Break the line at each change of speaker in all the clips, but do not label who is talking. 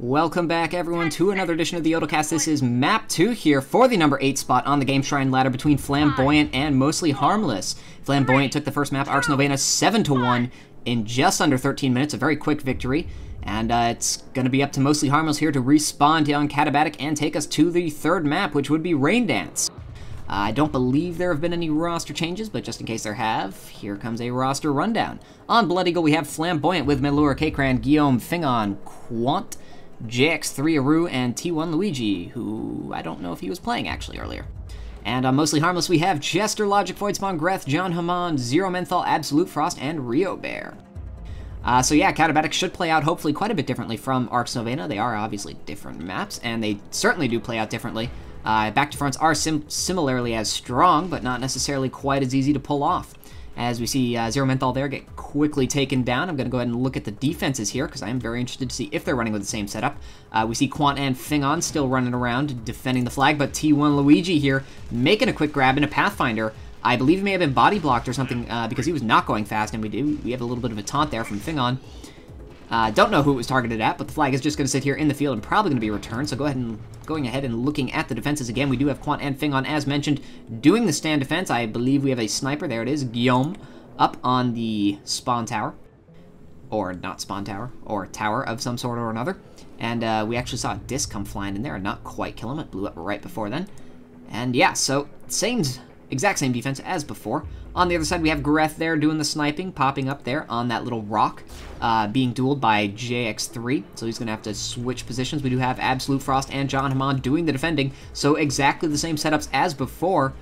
Welcome back, everyone, to another edition of the YodelCast. This is Map 2 here for the number 8 spot on the Gameshrine ladder between Flamboyant and Mostly Harmless. Flamboyant took the first map, Arx Novena, 7-1 in just under 13 minutes, a very quick victory. And it's going to be up to Mostly Harmless here to respawn on Katabatic and take us to the third map, which would be Rain Dance. I don't believe there have been any roster changes, but just in case there have, here comes a roster rundown. On Blood Eagle, we have Flamboyant with Melur, Kcran, Guillaume, Fingon, Quant, JX3 Aru, and T1 Luigi, who I don't know if he was playing actually earlier. And on Mostly Harmless, we have Jester, Logic, Voidspawn, Greth, John Hammond, Zero Menthol, Absolute Frost, and Rio Bear. So yeah, Katabatic should play out hopefully quite a bit differently from Arx Novena. They are obviously different maps, and they certainly do play out differently. Back to fronts are similarly as strong, but not necessarily quite as easy to pull off. As we see Zero Menthol there get quickly taken down, I'm going to go ahead and look at the defenses here, because I am very interested to see if they're running with the same setup. We see Quant and Fingon still running around, defending the flag, but T1 Luigi here making a quick grab in a Pathfinder. I believe he may have been body blocked or something, because he was not going fast, and we have a little bit of a taunt there from Fingon. Don't know who it was targeted at, but the flag is just going to sit here in the field and probably going to be returned, so going ahead and looking at the defenses again. We do have Quant and Fingon, as mentioned, doing the stand defense. I believe we have a sniper. There it is, Guillaume, up on the spawn tower. Or not spawn tower, or tower of some sort or another. And we actually saw a disc come flying in there and not quite kill him. It blew up right before then. And yeah, so exact same defense as before. On the other side, we have Greth there doing the sniping, popping up there on that little rock, being dueled by JX3, so he's going to have to switch positions. We do have Absolute Frost and John Hammond doing the defending, so exactly the same setups as before.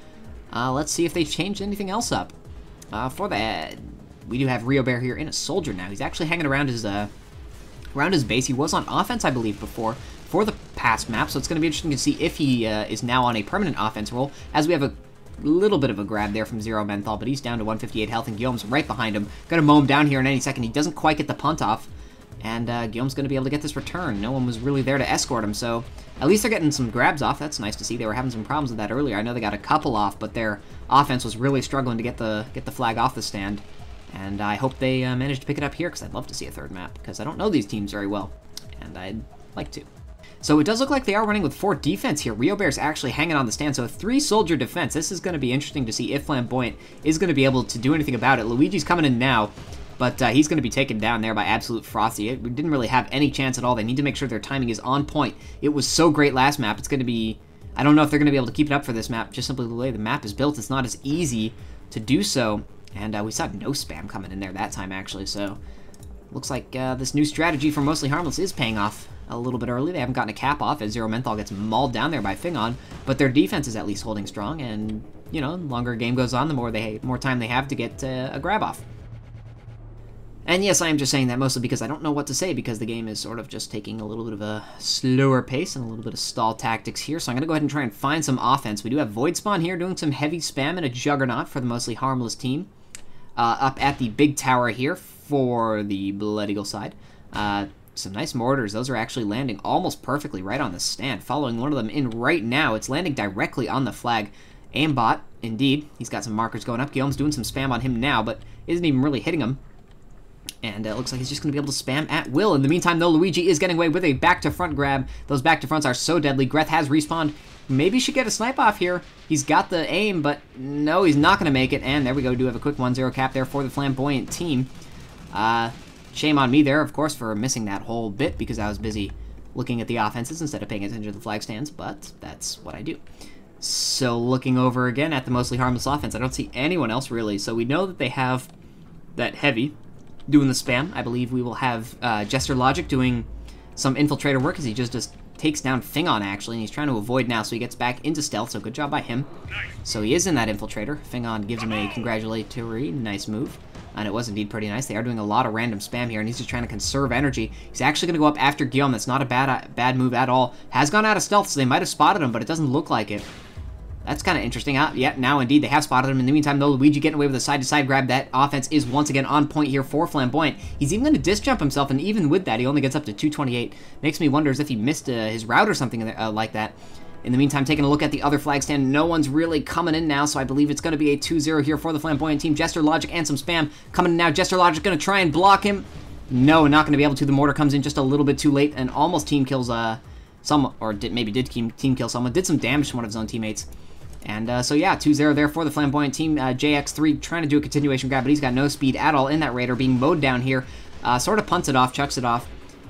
Let's see if they've changed anything else up. For that, we do have Rio Bear here in a soldier now. He's actually hanging around his base. He was on offense, I believe, before for the past map, so it's going to be interesting to see if he is now on a permanent offense role, as we have a little bit of a grab there from Zero Menthol, but he's down to 158 health, and Guillaume's right behind him. Gonna mow him down here in any second. He doesn't quite get the punt off, and Guillaume's gonna be able to get this return. No one was really there to escort him, so at least they're getting some grabs off. That's nice to see. They were having some problems with that earlier. I know they got a couple off, but their offense was really struggling to get the flag off the stand, and I hope they managed to pick it up here, because I'd love to see a third map, because I don't know these teams very well, and I'd like to. So it does look like they are running with 4 defense here. Rio Bear's actually hanging on the stand, so a 3-soldier defense. This is going to be interesting to see if Flamboyant is going to be able to do anything about it. Luigi's coming in now, but he's going to be taken down there by Absolute Frosty. It didn't really have any chance at all. They need to make sure their timing is on point. It was so great last map. It's going to be... I don't know if they're going to be able to keep it up for this map. Just simply the way the map is built, it's not as easy to do so. And we saw no spam coming in there that time, actually, so... Looks like this new strategy for Mostly Harmless is paying off a little bit early. They haven't gotten a cap off as Zero Menthol gets mauled down there by Fingon, but their defense is at least holding strong, and, you know, the longer a game goes on, the more time they have to get a grab off. And yes, I am just saying that mostly because I don't know what to say, because the game is sort of just taking a little bit of a slower pace and a little bit of stall tactics here, so I'm going to go ahead and try and find some offense. We do have Voidspawn here doing some heavy spam and a Juggernaut for the Mostly Harmless team. Up at the big tower here for the Blood Eagle side. Some nice mortars. Those are actually landing almost perfectly right on the stand. Following one of them in right now. It's landing directly on the flag. Aimbot, indeed. He's got some markers going up. Guillaume's doing some spam on him now, but isn't even really hitting him. And it looks like he's just going to be able to spam at will. In the meantime, though, Luigi is getting away with a back-to-front grab. Those back-to-fronts are so deadly. Greth has respawned. Maybe he should get a snipe off here. He's got the aim, but no, he's not going to make it. And there we go. We do have a quick 1-0 cap there for the Flamboyant team. Shame on me there, of course, for missing that whole bit, because I was busy looking at the offenses instead of paying attention to the flag stands, but that's what I do. So looking over again at the Mostly Harmless offense, I don't see anyone else really. So we know that they have that heavy doing the spam. I believe we will have Jester Logic doing some infiltrator work, as he just takes down Fingon, actually, and he's trying to avoid now, so he gets back into stealth, so good job by him. So he is in that infiltrator. Fingon gives him a congratulatory nice move, and it was indeed pretty nice. They are doing a lot of random spam here, and he's just trying to conserve energy. He's actually going to go up after Guillaume. That's not a bad move at all. Has gone out of stealth, so they might have spotted him, but it doesn't look like it. That's kind of interesting. Yeah, now indeed they have spotted him. In the meantime, though, Luigi getting away with a side-to-side grab. That offense is once again on point here for Flamboyant. He's even going to disc jump himself, and even with that, he only gets up to 228. Makes me wonder as if he missed his route or something like that. In the meantime, taking a look at the other flag stand, no one's really coming in now, so I believe it's going to be a 2-0 here for the Flamboyant team. Jester Logic and some spam coming in now. Jester Logic going to try and block him. No, not going to be able to. The mortar comes in just a little bit too late and almost team kills someone, or maybe did team kill someone. Did some damage to one of his own teammates. And so yeah, 2-0 there for the Flamboyant team. JX3 trying to do a continuation grab, but he's got no speed at all in that Raider, being mowed down here. Sort of punts it off, chucks it off.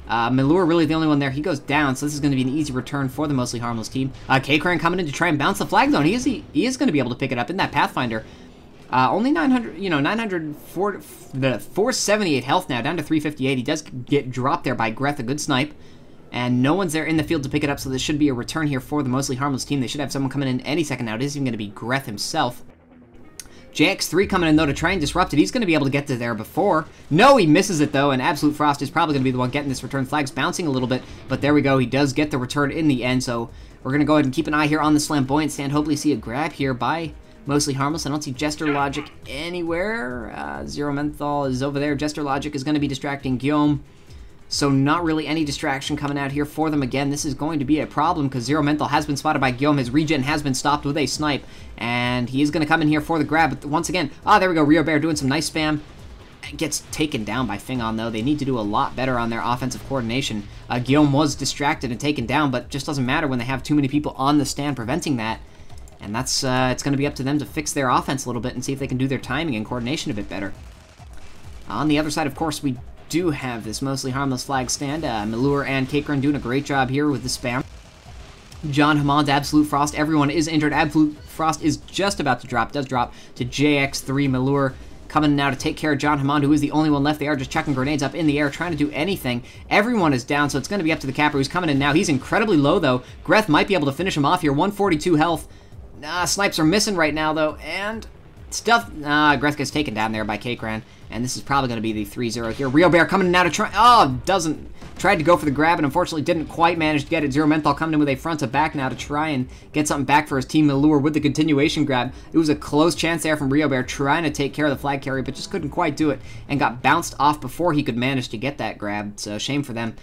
Malure really the only one there. He goes down, so this is going to be an easy return for the Mostly Harmless team. K-Cran coming in to try and bounce the flag zone. He is going to be able to pick it up in that Pathfinder. Only 478 health now, down to 358. He does get dropped there by Greth, a good snipe. And no one's there in the field to pick it up, so this should be a return here for the Mostly Harmless team. They should have someone coming in any second now. It is even going to be Greth himself. JX3 coming in, though, to try and disrupt it. He's going to be able to get to there before. No, he misses it, though, and Absolute Frost is probably going to be the one getting this return. Flag's bouncing a little bit, but there we go. He does get the return in the end, so we're going to go ahead and keep an eye here on this Flamboyant stand. Hopefully see a grab here by Mostly Harmless. I don't see Jester Logic anywhere. Zero Menthol is over there. Jester Logic is going to be distracting Guillaume. So not really any distraction coming out here for them again. This is going to be a problem because Zero Menthol has been spotted by Guillaume. His regen has been stopped with a snipe. And he is going to come in here for the grab. But once again, there we go. Rio Bear doing some nice spam. Gets taken down by Fingon, though. They need to do a lot better on their offensive coordination. Guillaume was distracted and taken down, but it just doesn't matter when they have too many people on the stand preventing that. And that's it's going to be up to them to fix their offense a little bit and see if they can do their timing and coordination a bit better. On the other side, of course, we do have this Mostly Harmless flag stand. Malure and Cakerin doing a great job here with the spam. John Hammond, Absolute Frost, everyone is injured. Absolute Frost is just about to drop, does drop to JX3. Malure coming now to take care of John Hammond, who is the only one left. They are just chucking grenades up in the air, trying to do anything. Everyone is down, so it's going to be up to the capper who's coming in now. He's incredibly low, though. Greth might be able to finish him off here. 142 health. Snipes are missing right now, though, and stuff. Greth gets taken down there by Cakeran. And this is probably going to be the 3-0 here. Rio Bear coming in now to try... Tried to go for the grab and unfortunately didn't quite manage to get it. Zero Menthol coming in with a front to back now to try and get something back for his team. Malure with the continuation grab. It was a close chance there from Rio Bear trying to take care of the flag carrier, but just couldn't quite do it and got bounced off before he could manage to get that grab. So shame for them.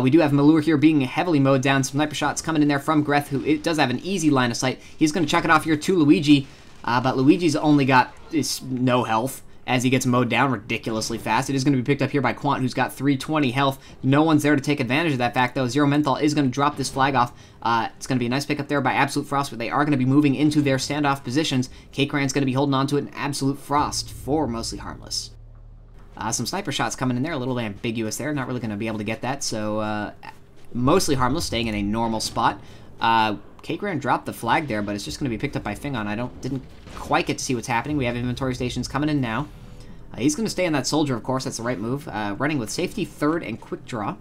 We do have Malure here being heavily mowed down. Some sniper shots coming in there from Greth, who does have an easy line of sight. He's going to chuck it off here to Luigi, but Luigi's only got no health as he gets mowed down ridiculously fast. It is going to be picked up here by Quant, who's got 320 health. No one's there to take advantage of that fact, though. Zero Menthol is going to drop this flag off. It's going to be a nice pickup there by Absolute Frost, but they are going to be moving into their standoff positions. Cakeran's going to be holding on to it, and Absolute Frost for Mostly Harmless. Some sniper shots coming in there, a little ambiguous there. Not really going to be able to get that, so Mostly Harmless staying in a normal spot. Cakeran dropped the flag there, but it's just going to be picked up by Fingon. Didn't quite get to see what's happening. We have inventory stations coming in now. He's going to stay on that soldier, of course. That's the right move. Running with safety, third, and quick draw.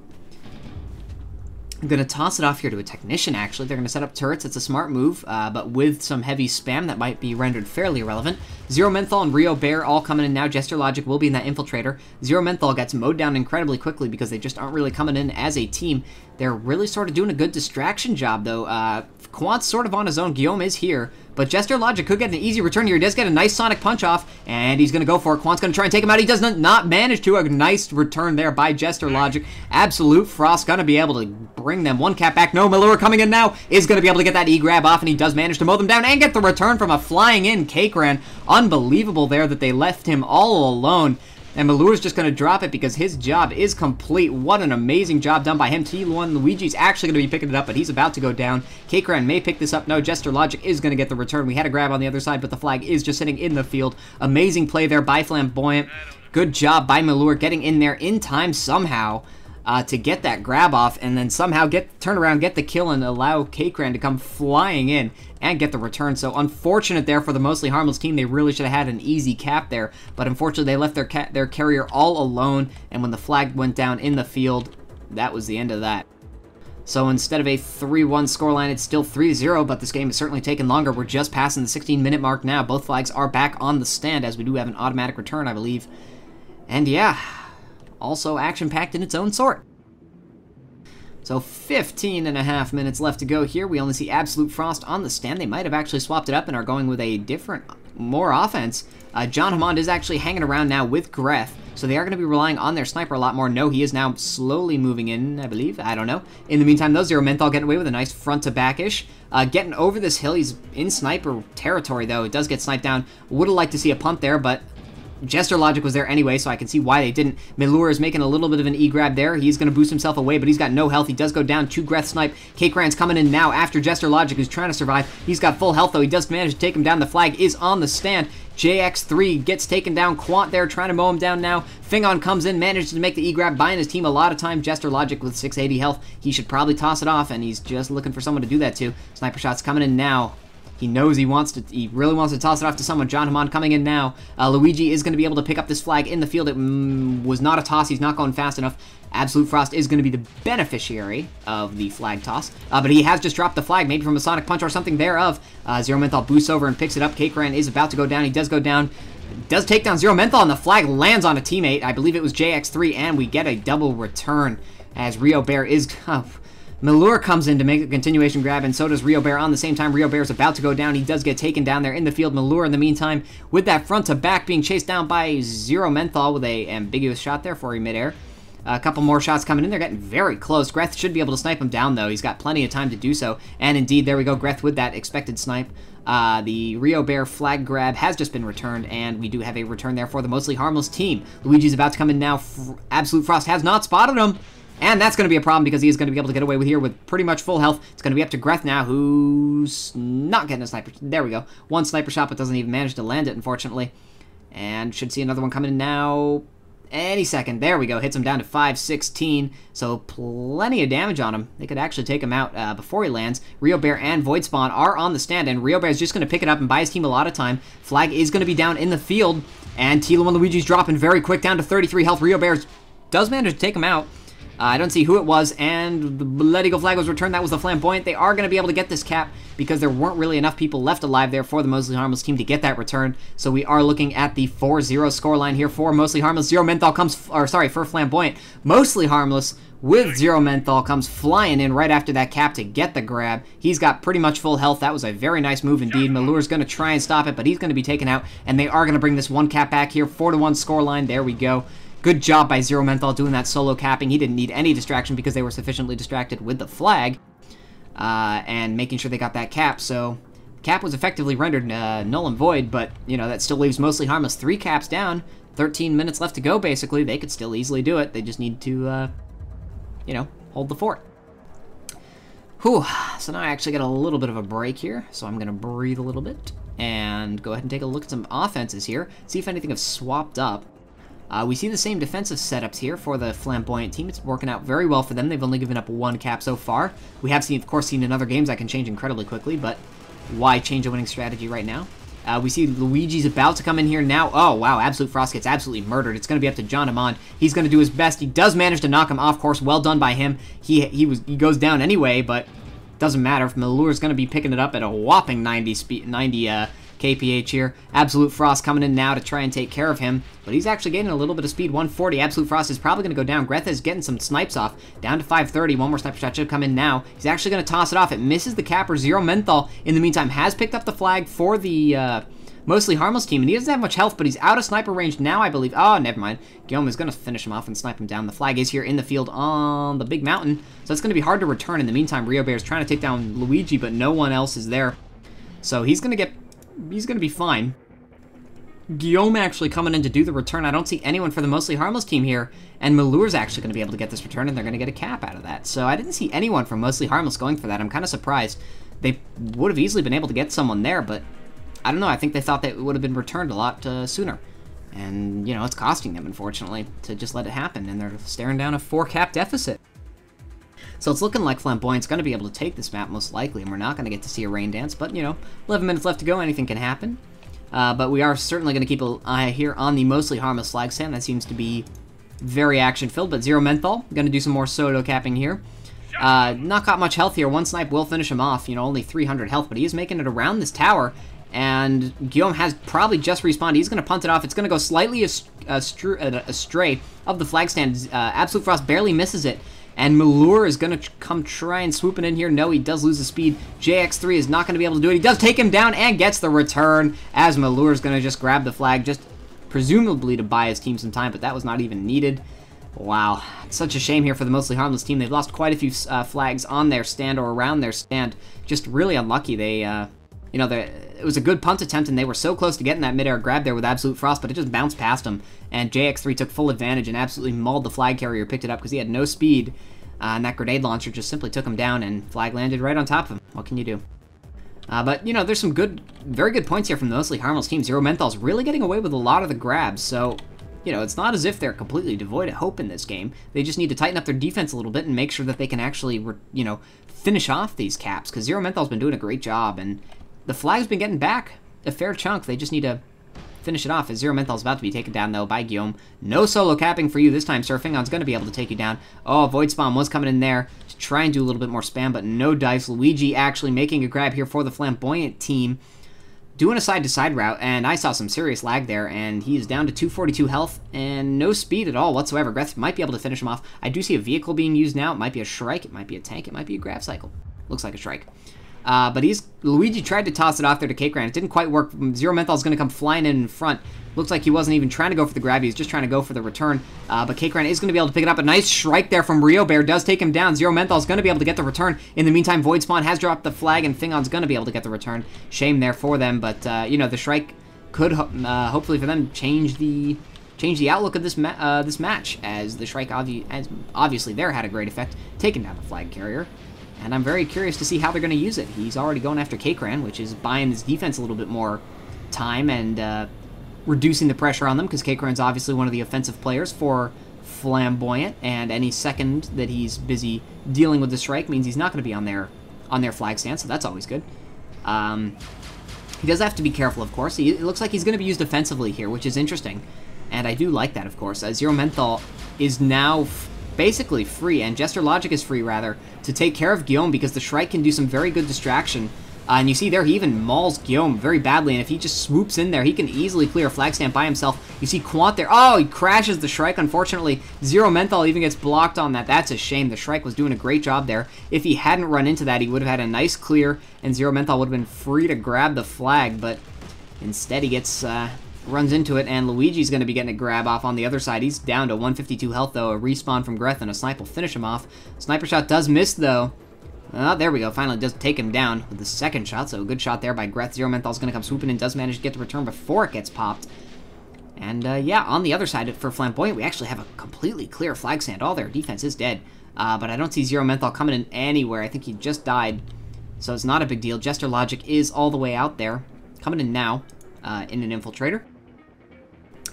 I'm going to toss it off here to a technician, actually. They're going to set up turrets. It's a smart move, but with some heavy spam that might be rendered fairly irrelevant. Zero Menthol and Rio Bear all coming in now. Jester Logic will be in that infiltrator. Zero Menthol gets mowed down incredibly quickly because they just aren't really coming in as a team. They're really sort of doing a good distraction job, though. Quant's sort of on his own. Guillaume is here, but Jester Logic could get an easy return here. He does get a nice sonic punch off, and he's going to go for it. Quant's going to try and take him out. He does not manage to. A nice return there by Jester Logic. Absolute Frost going to be able to bring them one cap back. No, Malure coming in now is going to be able to get that E-grab off, and he does manage to mow them down and get the return from a flying in Cakeran. Unbelievable there that they left him all alone. And Malure's just going to drop it because his job is complete. What an amazing job done by him. T1 Luigi's actually going to be picking it up, but he's about to go down. Cakeran may pick this up. No, Jester Logic is going to get the return. We had a grab on the other side, but the flag is just sitting in the field. Amazing play there by Flamboyant. Good job by Malure getting in there in time somehow to get that grab off and then somehow turn around, get the kill, and allow Cakeran to come flying in and get the return. So unfortunate there for the Mostly Harmless team. They really should have had an easy cap there, but unfortunately they left their carrier all alone, and when the flag went down in the field, that was the end of that. So instead of a 3-1 scoreline, it's still 3-0, but this game has certainly taken longer. We're just passing the 16-minute mark now. Both flags are back on the stand, as we do have an automatic return, I believe. And yeah, also action-packed in its own sort. So 15.5 minutes left to go here. We only see Absolute Frost on the stand. They might have actually swapped it up and are going with a different, more offense. John Hammond is actually hanging around now with Greth, so they are going to be relying on their sniper a lot more. No, he is now slowly moving in, I believe. I don't know. In the meantime, though, Zero Menthol getting away with a nice front-to-back-ish. Getting over this hill. He's in sniper territory, though. It does get sniped down. Would have liked to see a punt there, but Jester Logic was there anyway, so I can see why they didn't. Milur is making a little bit of an E-grab there. He's going to boost himself away, but he's got no health. He does go down to Greth Snipe. Cake-Ran's coming in now after Jester Logic, who's trying to survive. He's got full health, though. He does manage to take him down. The flag is on the stand. JX3 gets taken down. Quant there trying to mow him down now. Fingon comes in, manages to make the E-grab, buying his team a lot of time. Jester Logic with 680 health. He should probably toss it off, and he's just looking for someone to do that to. Sniper shots coming in now. He knows he really wants to toss it off to someone. John Hammond coming in now. Luigi is going to be able to pick up this flag in the field. It was not a toss. He's not going fast enough. Absolute Frost is going to be the beneficiary of the flag toss. But he has just dropped the flag, maybe from a Sonic Punch or something thereof. Zero Menthol boosts over and picks it up. Cake-Ran is about to go down. He does go down. Does take down Zero Menthol, and the flag lands on a teammate. I believe it was JX3, and we get a double return as Rio Bear is... Milur comes in to make a continuation grab, and so does Rio Bear on the same time. Rio Bear is about to go down. He does get taken down there in the field. Milur, in the meantime, with that front to back, being chased down by Zero Menthol with a ambiguous shot there for him midair. A couple more shots coming in. They're getting very close. Greth should be able to snipe him down, though. He's got plenty of time to do so. And indeed, there we go. Greth with that expected snipe. The Rio Bear flag grab has just been returned, and we do have a return there for the Mostly Harmless team. Luigi's about to come in now. Absolute Frost has not spotted him. And that's going to be a problem because he is going to be able to get away with here with pretty much full health. It's going to be up to Greth now, who's not getting a sniper. There we go. One sniper shot, but doesn't even manage to land it, unfortunately. And should see another one coming in now any second. There we go. Hits him down to 516. So plenty of damage on him. They could actually take him out before he lands. Rio Bear and Void Spawn are on the stand, and Rio Bear is just going to pick it up and buy his team a lot of time. Flag is going to be down in the field, and Tilo and Luigi's dropping very quick down to 33 health. Rio Bear does manage to take him out. I don't see who it was, and the Let It Go flag was returned. That was the Flamboyant. They are going to be able to get this cap because there weren't really enough people left alive there for the Mostly Harmless team to get that return. So we are looking at the 4-0 scoreline here for Mostly Harmless. Zero Menthol comes, for Flamboyant. Mostly Harmless with Zero Menthol comes flying in right after that cap to get the grab. He's got pretty much full health. That was a very nice move indeed. Malur's going to try and stop it, but he's going to be taken out, and they are going to bring this one cap back here. 4-1 scoreline. There we go. Good job by Zero Menthol doing that solo capping. He didn't need any distraction because they were sufficiently distracted with the flag and making sure they got that cap. So cap was effectively rendered null and void, but, you know, that still leaves Mostly Harmless 3 caps down. 13 minutes left to go, basically. They could still easily do it. They just need to, you know, hold the fort. Whew. So now I actually get a little bit of a break here, so I'm going to breathe a little bit and go ahead and take a look at some offenses here, see if anything has swapped up. We see the same defensive setups here for the Flamboyant team. It's working out very well for them. They've only given up 1 cap so far. We have seen, of course, in other games that can change incredibly quickly, but why change a winning strategy right now? We see Luigi's about to come in here now. Oh, wow, Absolute Frost gets absolutely murdered. It's going to be up to John Hammond. He's going to do his best. He does manage to knock him off course. Well done by him. He goes down anyway, but doesn't matter. Malur's going to be picking it up at a whopping 90 kph here. Absolute Frost coming in now to try and take care of him, but he's actually gaining a little bit of speed. 140. Absolute Frost is probably going to go down. Greth is getting some snipes off. Down to 530. One more sniper shot should come in now. He's actually going to toss it off. It misses the capper. Zero Menthol, in the meantime, has picked up the flag for the Mostly Harmless team, and he doesn't have much health, but he's out of sniper range now, I believe. Oh, never mind. Guillaume is going to finish him off and snipe him down. The flag is here in the field on the big mountain, so it's going to be hard to return. In the meantime, Rio Bear is trying to take down Luigi, but no one else is there. So he's going to be fine. Guillaume actually coming in to do the return. I don't see anyone for the Mostly Harmless team here, and Malur's actually going to be able to get this return, and they're going to get a cap out of that. So I didn't see anyone from Mostly Harmless going for that. I'm kind of surprised. They would have easily been able to get someone there, but I don't know. I think they thought that it would have been returned a lot sooner. And, you know, it's costing them, unfortunately, to just let it happen, and they're staring down a 4-cap deficit. So it's looking like Flamboyant's going to be able to take this map, most likely, and we're not going to get to see a rain dance, but, you know, 11 minutes left to go, anything can happen. But we are certainly going to keep an eye here on the Mostly Harmless flag stand. That seems to be very action-filled, but Zero Menthol, going to do some more solo capping here. Not got much health here. One snipe will finish him off, you know, only 300 health, but he is making it around this tower, and Guillaume has probably just respawned. He's going to punt it off. It's going to go slightly astray of the flag stand. Absolute Frost barely misses it, and Malur is going to come try and swoop it in here. No, he does lose the speed. JX3 is not going to be able to do it. He does take him down and gets the return, as Malur is going to just grab the flag, just presumably to buy his team some time, but that was not even needed. Wow, it's such a shame here for the Mostly Harmless team. They've lost quite a few flags on their stand or around their stand. Just really unlucky. They You know, it was a good punt attempt, and they were so close to getting that midair grab there with Absolute Frost, but it just bounced past him, and JX3 took full advantage and absolutely mauled the flag carrier, picked it up because he had no speed, and that grenade launcher just simply took him down, and flag landed right on top of him. What can you do? But, you know, there's some very good points here from the Mostly Harmless team. Zero Menthal's really getting away with a lot of the grabs, so, you know, it's not as if they're completely devoid of hope in this game. They just need to tighten up their defense a little bit and make sure that they can actually, you know, finish off these caps, because Zero Menthal's been doing a great job, and the flag's been getting back a fair chunk. They just need to finish it off, as Zero Menthal's about to be taken down, though, by Guillaume. No solo capping for you this time, Sir. Fingon's going to be able to take you down. Oh, Void Spawn was coming in there to try and do a little bit more spam, but no dice. Luigi actually making a grab here for the Flamboyant team, doing a side-to-side route, and I saw some serious lag there, and he is down to 242 health and no speed at all whatsoever. Greth might be able to finish him off. I do see a vehicle being used now. It might be a Shrike, it might be a tank, it might be a grab cycle. Looks like a Shrike. But Luigi tried to toss it off there to Cake Ran. It didn't quite work. Zero Menthal's going to come flying in front. Looks like he wasn't even trying to go for the grab. He was just trying to go for the return. But Cake Ran is going to be able to pick it up. A nice Shrike there from Rio Bear does take him down. Zero Menthal's going to be able to get the return. In the meantime, Void Spawn has dropped the flag, and Fingon's going to be able to get the return. Shame there for them, but, you know, the Shrike could, hopefully for them, change the outlook of this match, as the Shrike obviously there had a great effect, taking down the flag carrier. And I'm very curious to see how they're going to use it. He's already going after Cake Ran, which is buying his defense a little bit more time and reducing the pressure on them, because Cake Ran's obviously one of the offensive players for Flamboyant, and any second that he's busy dealing with the Shrike means he's not going to be on their flag stand, so that's always good. He does have to be careful, of course. It looks like he's going to be used offensively here, which is interesting, and I do like that, of course. Zero Menthal is now basically free, and Jester Logic is free, rather, to take care of Guillaume, because the Shrike can do some very good distraction. And you see there, he even mauls Guillaume very badly, and if he just swoops in there, he can easily clear a flag stand by himself. You see Quant there. Oh, he crashes the Shrike, unfortunately. Zero Menthal even gets blocked on that. That's a shame. The Shrike was doing a great job there. If he hadn't run into that, he would have had a nice clear, and Zero Menthal would have been free to grab the flag, but instead he gets... runs into it, and Luigi's going to be getting a grab off on the other side. He's down to 152 health, though. A respawn from Greth, and a snipe will finish him off. Sniper shot does miss, though. There we go. Finally does take him down with the second shot, so a good shot there by Greth. Zero Menthal's going to come swooping in, does manage to get the return before it gets popped. And, yeah, on the other side for Flamboyant, we actually have a completely clear flag stand. All their defense is dead, but I don't see Zero Menthal coming in anywhere. I think he just died, so it's not a big deal. Jester Logic is all the way out there, coming in now in an Infiltrator.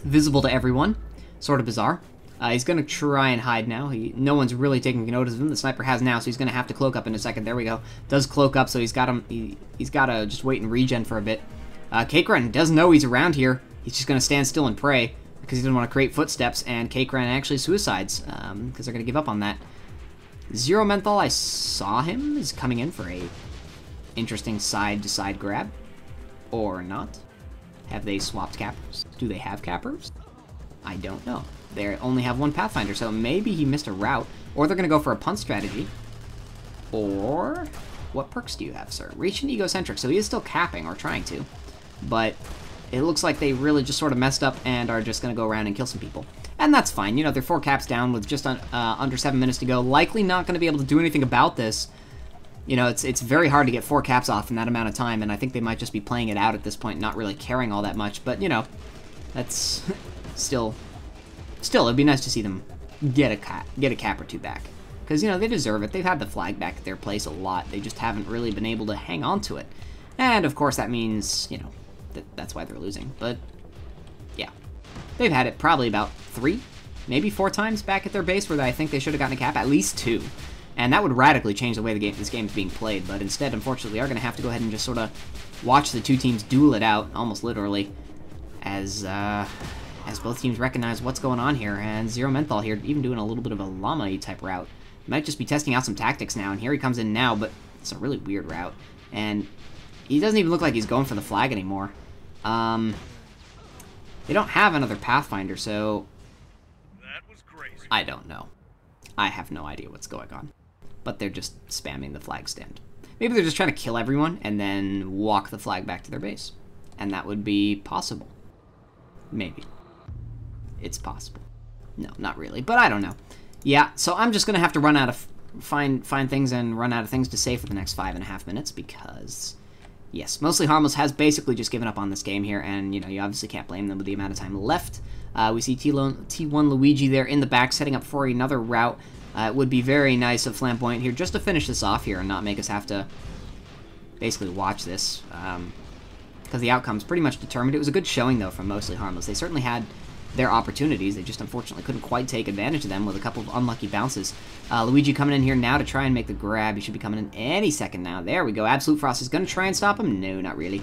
Visible to everyone. Sort of bizarre. He's going to try and hide now. No one's really taking notice of him. The sniper has now, so he's going to have to cloak up in a second. There we go. Does cloak up, so he's got him. He's got to just wait and regen for a bit. Cake Ran does know he's around here. He's just going to stand still and pray, because he doesn't want to create footsteps, and Cake Ran actually suicides, because they're going to give up on that. Zero Menthal, I saw him, is coming in for a interesting side-to-side grab. Or not. Have they swapped cappers? Do they have cappers? I don't know. They only have one Pathfinder, so maybe he missed a route, or they're going to go for a punt strategy. Or, what perks do you have, sir? Reach and Egocentric, so he is still capping, or trying to. But it looks like they really just sort of messed up and are just going to go around and kill some people. And that's fine. You know, they're 4 caps down with just under 7 minutes to go. Likely not going to be able to do anything about this. You know, it's very hard to get 4 caps off in that amount of time, and I think they might just be playing it out at this point, not really caring all that much. But, you know, that's still, it'd be nice to see them get a cap or 2 back. Because, you know, they deserve it. They've had the flag back at their place a lot. They just haven't really been able to hang on to it. And, of course, that means, you know, that's why they're losing. But, yeah. They've had it probably about 3, maybe 4 times back at their base where I think they should have gotten a cap. At least 2. And that would radically change the way this game is being played, but instead, unfortunately, we are going to have to go ahead and just sort of watch the 2 teams duel it out, almost literally, as both teams recognize what's going on here. And Zero Menthal here, even doing a little bit of a llama type route. Might just be testing out some tactics now, and here he comes in now, but it's a really weird route. And he doesn't even look like he's going for the flag anymore. They don't have another Pathfinder, so
That was crazy.
I don't know. I have no idea what's going on. But they're just spamming the flag stand. Maybe they're just trying to kill everyone and then walk the flag back to their base. And that would be possible. Maybe. It's possible. No, not really, but I don't know. Yeah, so I'm just going to have to run out of... Find things and run out of things to say for the next 5.5 minutes because... Yes, Mostly Harmless has basically just given up on this game here, and, you know, you obviously can't blame them with the amount of time left. We see T1 Luigi there in the back, setting up for another route. It would be very nice of Flamboyant here just to finish this off here and not make us have to basically watch this, because the outcome's pretty much determined. It was a good showing, though, from Mostly Harmless. They certainly had their opportunities. They just unfortunately couldn't quite take advantage of them with a couple of unlucky bounces. Luigi coming in here now to try and make the grab. He should be coming in any second now. There we go. Absolute Frost is going to try and stop him. No, not really.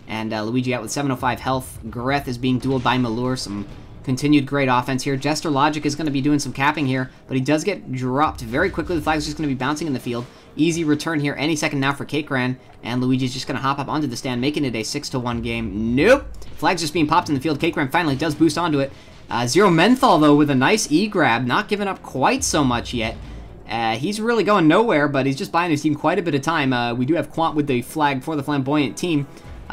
And Luigi out with 705 health. Gareth is being dueled by Malure. Some continued great offense here. Jester Logic is going to be doing some capping here, but he does get dropped very quickly. The flag's just going to be bouncing in the field. Easy return here any second now for Cakran, and Luigi's just going to hop up onto the stand, making it a 6-1 game. Nope! Flag's just being popped in the field. Cakran finally does boost onto it. Zero Menthol, though, with a nice E-grab, not giving up quite so much yet. He's really going nowhere, but he's just buying his team quite a bit of time. We do have Quant with the flag for the Flamboyant team,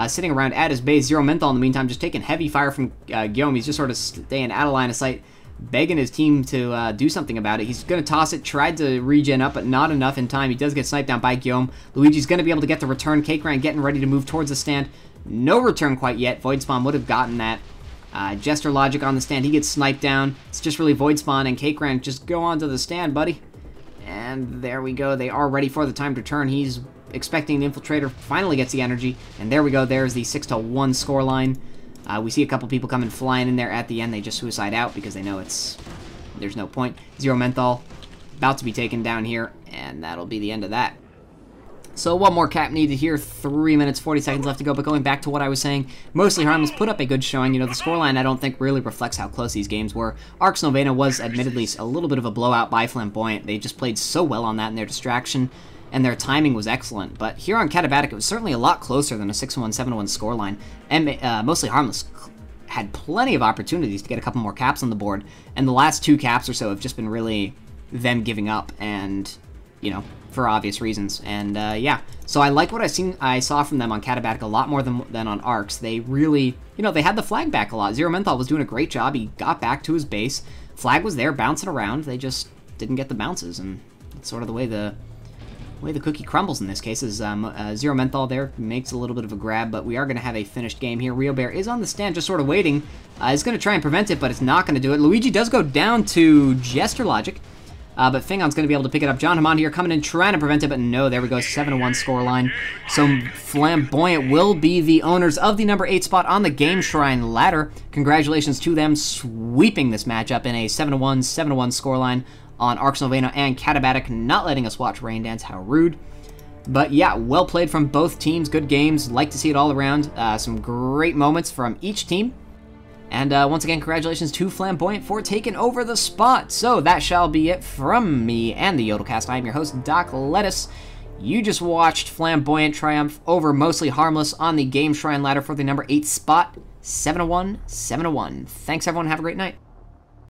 sitting around at his base. Zero Menthol, in the meantime, just taking heavy fire from Guillaume. He's just sort of staying out of line of sight, begging his team to do something about it. He's going to toss it, tried to regen up, but not enough in time. He does get sniped down by Guillaume. Luigi's going to be able to get the return. Cakran getting ready to move towards the stand. No return quite yet. Void Spawn would have gotten that. Jester Logic on the stand. He gets sniped down. It's just really Void Spawn and Cakran. Just go onto the stand, buddy. And there we go. They are ready for the timed return. He's expecting the Infiltrator. Finally gets the energy. And there we go. There's the 6-1 scoreline. We see a couple people coming flying in there at the end. They just suicide out because they know there's no point. Zero Menthol about to be taken down here, and that'll be the end of that. So one more cap needed here. 3 minutes, 40 seconds left to go. But going back to what I was saying, Mostly Harmless put up a good showing. You know, the scoreline I don't think really reflects how close these games were. Arx Novena was admittedly a little bit of a blowout by Flamboyant. They just played so well on that in their distraction, and their timing was excellent. But here on Katabatic, it was certainly a lot closer than a 6-1, 7-1 scoreline. And Mostly Harmless had plenty of opportunities to get a couple more caps on the board, and the last 2 caps or so have just been really them giving up, and, you know, for obvious reasons. And yeah, so I like what I saw from them on Katabatic a lot more than on Arx. They really, you know, they had the flag back a lot. Zero Menthol was doing a great job. He got back to his base. Flag was there bouncing around. They just didn't get the bounces, and it's sort of the way the cookie crumbles in this case. Is Zero Menthol there makes a little bit of a grab, but we are going to have a finished game here. Rio Bear is on the stand, just sort of waiting. He's going to try and prevent it, but it's not going to do it. Luigi does go down to Jester Logic, but Fingon's going to be able to pick it up. John Hammond here coming in, trying to prevent it, but no, there we go, 7-1 scoreline. So Flamboyant will be the owners of the number 8 spot on the Gameshrine ladder. Congratulations to them, sweeping this matchup in a 7-1 scoreline on Arx Novena and Katabatic, not letting us watch Rain Dance. How rude. But yeah, well played from both teams. Good games. Like to see it all around. Some great moments from each team. And once again, congratulations to Flamboyant for taking over the spot. So that shall be it from me and the YodelCast. I am your host, Doc Lettuce. You just watched Flamboyant triumph over Mostly Harmless on the Gameshrine ladder for the number 8 spot. 7-1. Thanks, everyone. Have a great night.